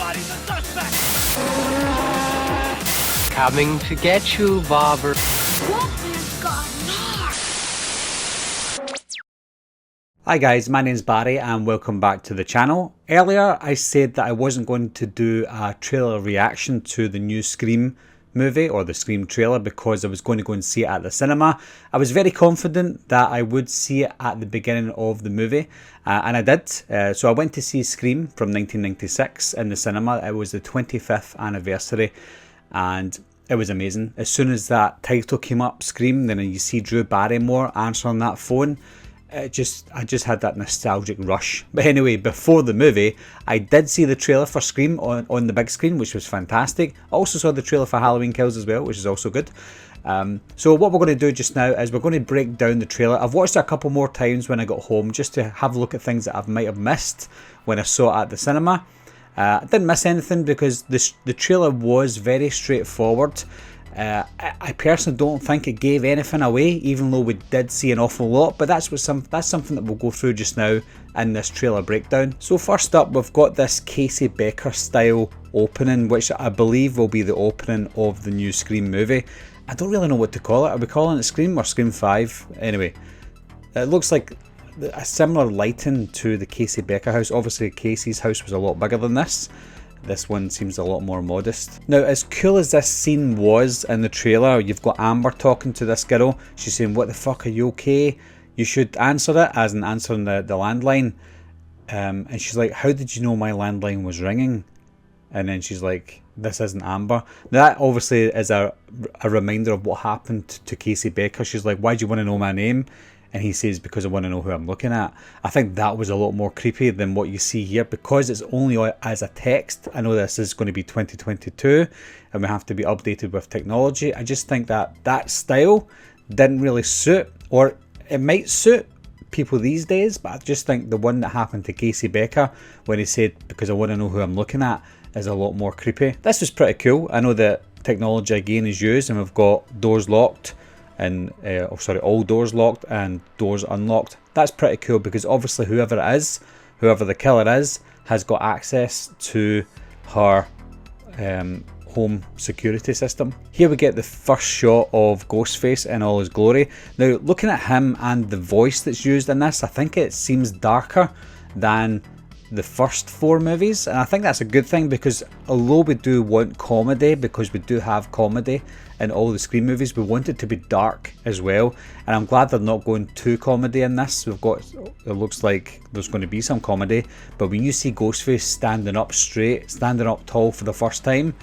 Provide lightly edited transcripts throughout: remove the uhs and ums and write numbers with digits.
body, the suspect! Coming to get you, Bobber. Wolfman's got Nards! Hi guys, my name's Barry and welcome back to the channel. Earlier I said that I wasn't going to do a trailer reaction to the new Scream movie or the Scream trailer because I was going to go and see it at the cinema. I was very confident that I would see it at the beginning of the movie and I did. So I went to see Scream from 1996 in the cinema. It was the 25th anniversary and it was amazing. As soon as that title came up, Scream, then you see Drew Barrymore answering that phone. I just had that nostalgic rush. But anyway, before the movie, I did see the trailer for Scream on the big screen, which was fantastic. I also saw the trailer for Halloween Kills as well, which is also good. So what we're going to do just now is we're going to break down the trailer. I've watched it a couple more times when I got home just to have a look at things that I might have missed when I saw it at the cinema. I didn't miss anything because the trailer was very straightforward. I personally don't think it gave anything away, even though we did see an awful lot, but that's something that we'll go through just now in this trailer breakdown. So first up, we've got this Casey Becker style opening, which I believe will be the opening of the new Scream movie. I don't really know what to call it. Are we calling it Scream or Scream 5? Anyway, it looks like a similar lighting to the Casey Becker house. Obviously Casey's house was a lot bigger than this. This one seems a lot more modest. Now, as cool as this scene was in the trailer, you've got Amber talking to this girl. She's saying, "What the fuck, are you okay? You should answer it," as in answering the landline. And she's like, "How did you know my landline was ringing?" And then she's like, "This isn't Amber." Now, that obviously is a reminder of what happened to Casey Becker. She's like, "Why do you want to know my name?" And he says, "Because I want to know who I'm looking at." I think that was a lot more creepy than what you see here because it's only as a text. I know this is going to be 2022 and we have to be updated with technology. I just think that style didn't really suit, or it might suit people these days, but I just think the one that happened to Casey Becker when he said, "Because I want to know who I'm looking at," is a lot more creepy. This was pretty cool. I know that technology again is used and we've got doors locked and all doors locked and doors unlocked. That's pretty cool because obviously whoever the killer is, has got access to her home security system. Here we get the first shot of Ghostface in all his glory. Now, looking at him and the voice that's used in this, I think it seems darker than the first four movies, and I think that's a good thing because although we do want comedy, because we do have comedy in all the Scream movies, we want it to be dark as well, and I'm glad they're not going too comedy in this. It looks like there's going to be some comedy, but when you see Ghostface standing up straight, standing up tall for the first time,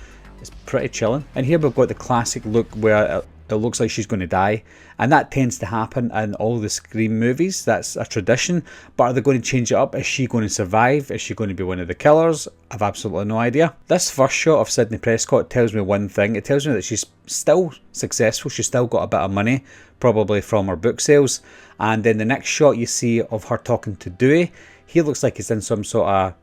it's pretty chilling. And here we've got the classic look where it looks like she's going to die, and that tends to happen in all the Scream movies. That's a tradition, but are they going to change it up? Is she going to survive? Is she going to be one of the killers? I've absolutely no idea. This first shot of Sidney Prescott tells me one thing. It tells me that she's still successful. She's still got a bit of money, probably from her book sales. And then the next shot you see of her talking to Dewey, he looks like he's in some sort of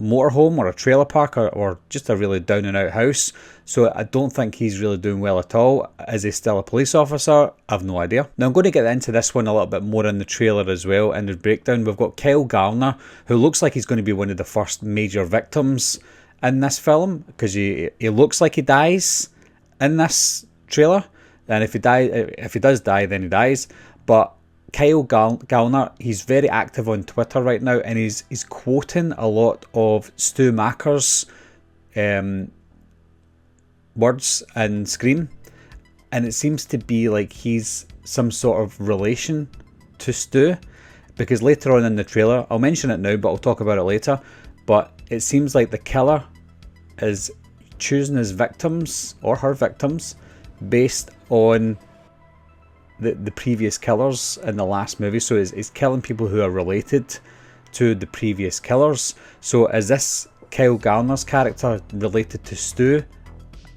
motorhome or a trailer park or just a really down and out house, so I don't think he's really doing well at all. Is he still a police officer? I've no idea. Now I'm going to get into this one a little bit more in the trailer as well. In the breakdown we've got Kel Garlner, who looks like he's going to be one of the first major victims in this film because he looks like he dies in this trailer, and if he does die then he dies. But Kel Garlner, he's very active on Twitter right now, and he's quoting a lot of Stu Macher's words in Scream, and it seems to be like he's some sort of relation to Stu, because later on in the trailer, I'll mention it now but I'll talk about it later, but it seems like the killer is choosing his victims or her victims based on the previous killers in the last movie. So he's killing people who are related to the previous killers. So is this Kel Garlner's character related to Stu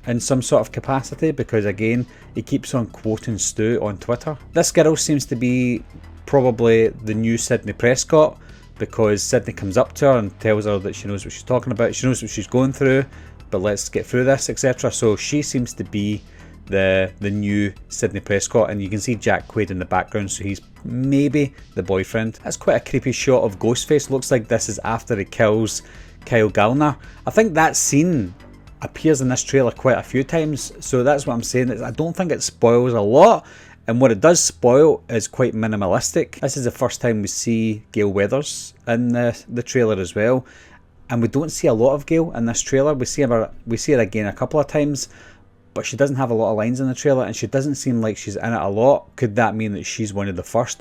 in some sort of capacity? Because again, he keeps on quoting Stu on Twitter. This girl seems to be probably the new Sidney Prescott, because Sidney comes up to her and tells her that she knows what she's talking about, she knows what she's going through, but let's get through this, etc. So she seems to be the new Sidney Prescott, and you can see Jack Quaid in the background, so he's maybe the boyfriend. That's quite a creepy shot of Ghostface. Looks like this is after he kills Kel Garlner. I think that scene appears in this trailer quite a few times, so that's what I'm saying. I don't think it spoils a lot, and what it does spoil is quite minimalistic. This is the first time we see Gale Weathers in the trailer as well, and we don't see a lot of Gale in this trailer. We see her again a couple of times, but she doesn't have a lot of lines in the trailer, and she doesn't seem like she's in it a lot. Could that mean that she's one of the first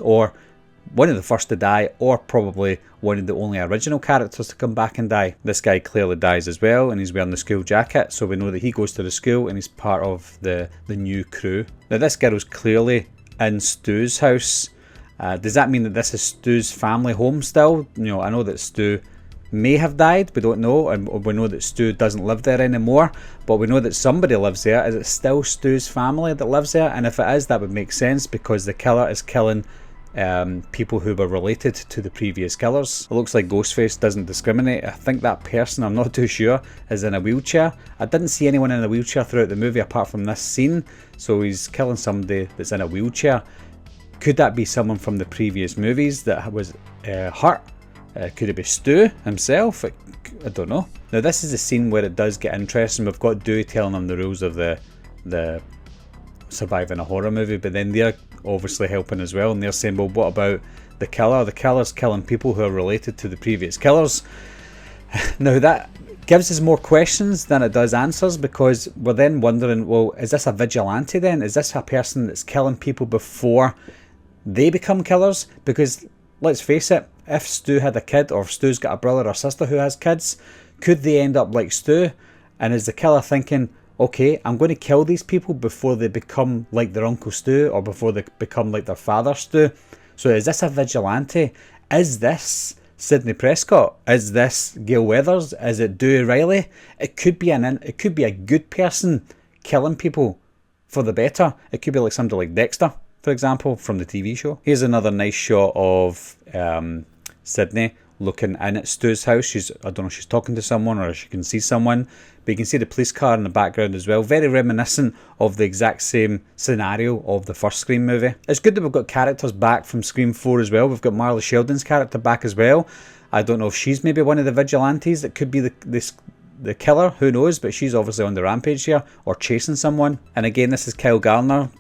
to die, or probably one of the only original characters to come back and die? This guy clearly dies as well, and he's wearing the school jacket, so we know that he goes to the school and he's part of the new crew. Now this girl's clearly in Stu's house. Does that mean that this is Stu's family home still? You know, I know that Stu may have died, we don't know, and we know that Stu doesn't live there anymore, but we know that somebody lives there. Is it still Stu's family that lives there? And if it is, that would make sense, because the killer is killing people who were related to the previous killers. It looks like Ghostface doesn't discriminate. I think that person, I'm not too sure, is in a wheelchair. I didn't see anyone in a wheelchair throughout the movie apart from this scene, so he's killing somebody that's in a wheelchair. Could that be someone from the previous movies that was hurt? Could it be Stu himself? I don't know. Now this is the scene where it does get interesting. We've got Dewey telling them the rules of the surviving a horror movie, but then they're obviously helping as well, and they're saying, well, what about the killer? The killer's killing people who are related to the previous killers. Now that gives us more questions than it does answers, because we're then wondering, well, is this a vigilante then? Is this a person that's killing people before they become killers? Because let's face it, if Stu had a kid, or if Stu's got a brother or sister who has kids, could they end up like Stu? And is the killer thinking, okay, I'm going to kill these people before they become like their Uncle Stu, or before they become like their father Stu? So is this a vigilante? Is this Sidney Prescott? Is this Gale Weathers? Is it Dewey Riley? It could be a good person killing people for the better. It could be like somebody like Dexter, for example, from the TV show. Here's another nice shot of Sidney looking in at Stu's house. I don't know if she's talking to someone or if she can see someone, but you can see the police car in the background as well. Very reminiscent of the exact same scenario of the first Scream movie. It's good that we've got characters back from Scream 4 as well. We've got Marley Sheldon's character back as well. I don't know if she's maybe one of the vigilantes that could be the killer, who knows, but she's obviously on the rampage here, or chasing someone. And again, this is Kel Garlner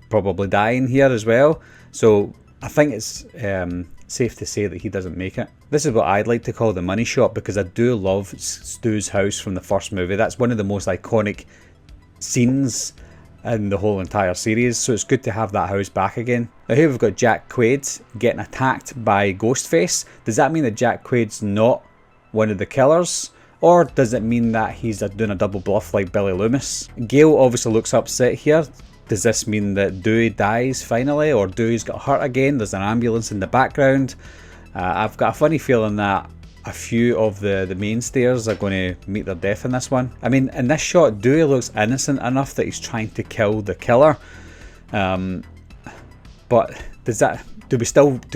probably dying here as well, so I think it's safe to say that he doesn't make it. This is what I'd like to call the money shot, because I do love Stu's house from the first movie. That's one of the most iconic scenes in the whole entire series, so it's good to have that house back again. Now here we've got Jack Quaid getting attacked by Ghostface. Does that mean that Jack Quaid's not one of the killers? Or does it mean that he's doing a double bluff like Billy Loomis? Gale obviously looks upset here. Does this mean that Dewey dies finally, or Dewey's got hurt again? There's an ambulance in the background. I've got a funny feeling that a few of the mainstays are going to meet their death in this one. I mean, in this shot, Dewey looks innocent enough that he's trying to kill the killer. But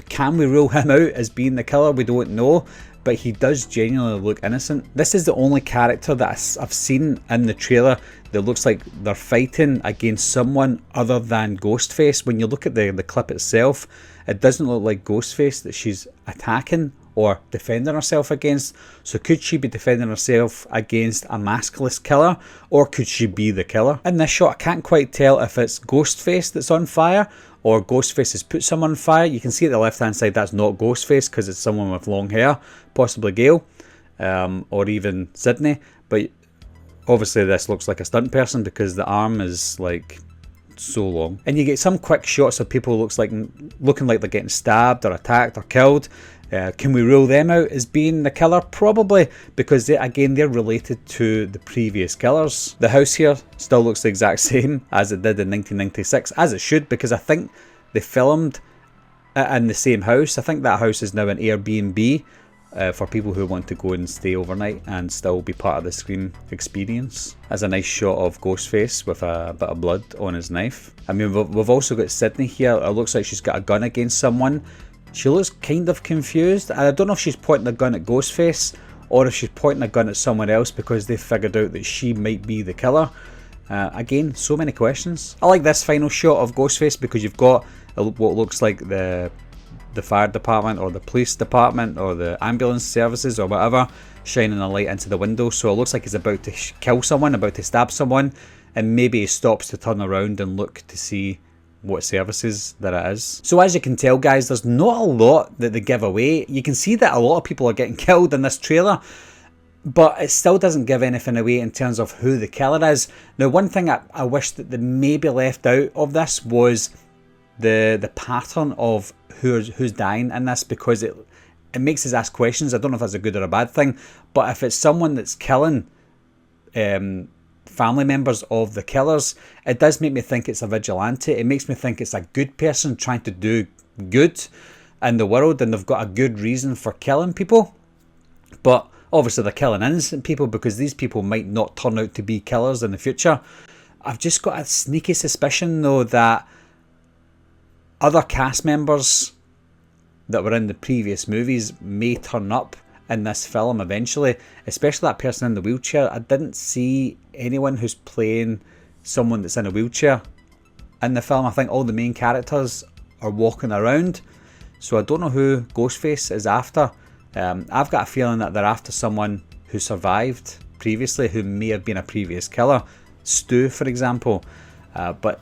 can we rule him out as being the killer? We don't know. But he does genuinely look innocent. This is the only character that I've seen in the trailer that looks like they're fighting against someone other than Ghostface. When you look at the clip itself, it doesn't look like Ghostface that she's attacking or defending herself against. So could she be defending herself against a maskless killer, or could she be the killer? In this shot, I can't quite tell if it's Ghostface that's on fire, or Ghostface has put someone on fire. You can see at the left hand side that's not Ghostface, because it's someone with long hair, possibly Gale, or even Sidney. But obviously this looks like a stunt person, because the arm is like so long. And you get some quick shots of people looking like they're getting stabbed or attacked or killed. Can we rule them out as being the killer? Probably, because they're related to the previous killers. The house here still looks the exact same as it did in 1996, as it should, because I think they filmed in the same house. I think that house is now an Airbnb for people who want to go and stay overnight and still be part of the Scream experience. There's a nice shot of Ghostface with a bit of blood on his knife. I mean, we've also got Sidney here. It looks like she's got a gun against someone. She looks kind of confused, and I don't know if she's pointing a gun at Ghostface or if she's pointing a gun at someone else because they figured out that she might be the killer. Again, so many questions. I like this final shot of Ghostface because you've got what looks like the the fire department or the police department or the ambulance services or whatever, shining a light into the window. So it looks like he's about to kill someone, about to stab someone, and maybe he stops to turn around and look to see what services that it is. So as you can tell, guys, there's not a lot that they give away. You can see that a lot of people are getting killed in this trailer, but it still doesn't give anything away in terms of who the killer is. Now, one thing I wish that they maybe left out of this was the pattern of who's dying in this, because it makes us ask questions. I don't know if that's a good or a bad thing, but if it's someone that's killing family members of the killers, it does make me think it's a vigilante. It makes me think it's a good person trying to do good in the world, and they've got a good reason for killing people. But obviously they're killing innocent people because these people might not turn out to be killers in the future. I've just got a sneaky suspicion though that other cast members that were in the previous movies may turn up in this film eventually, especially that person in the wheelchair. I didn't see anyone who's playing someone that's in a wheelchair in the film. I think all the main characters are walking around, so I don't know who Ghostface is after. I've got a feeling that they're after someone who survived previously, who may have been a previous killer, Stu for example. But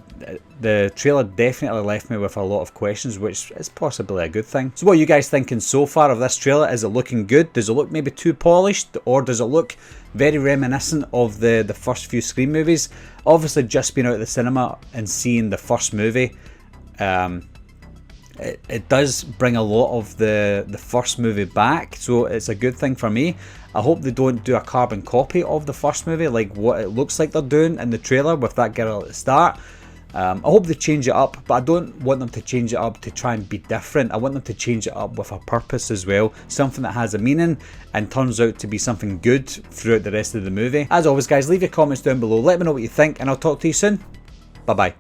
the trailer definitely left me with a lot of questions, which is possibly a good thing. So what are you guys thinking so far of this trailer? Is it looking good? Does it look maybe too polished? Or does it look very reminiscent of the first few Scream movies? Obviously just being out of the cinema and seeing the first movie, it does bring a lot of the first movie back, so it's a good thing for me. I hope they don't do a carbon copy of the first movie like what it looks like they're doing in the trailer with that girl at the start. I hope they change it up, but I don't want them to change it up to try and be different. I want them to change it up with a purpose as well, something that has a meaning and turns out to be something good throughout the rest of the movie. As always guys, leave your comments down below, let me know what you think, and I'll talk to you soon. Bye bye.